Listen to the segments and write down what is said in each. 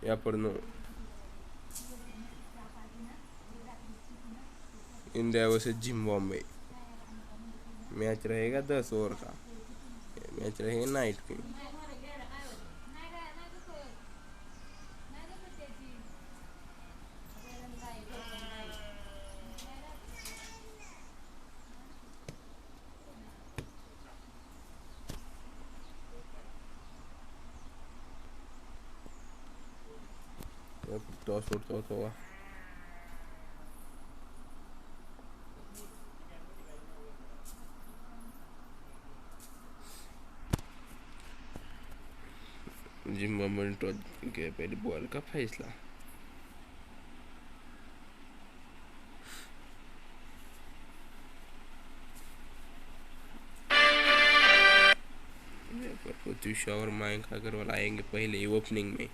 या पर नो। India versus Zimbabwe. मैच रहेगा 10 ओवर का। मैच रहेगा नाइट की। टॉस उठता होगा। जिम्बाब्वे ने टॉस के पहले बॉल का फैसला। पृथ्वी शॉ और मयंक अग्रवाल आएंगे पहले ओपनिंग में।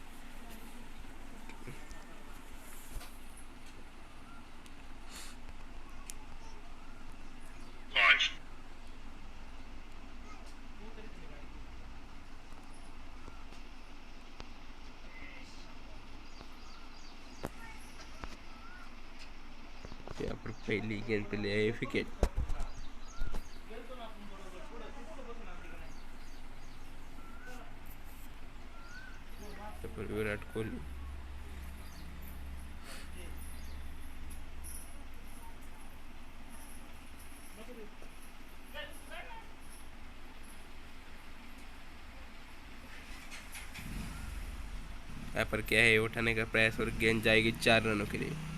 यहाँ पर पहली गेंद पे ले आए विकेट। विराट कोहली। यहाँ पर क्या है, उठाने का प्रयास और गेंद जाएगी 4 रनों के लिए।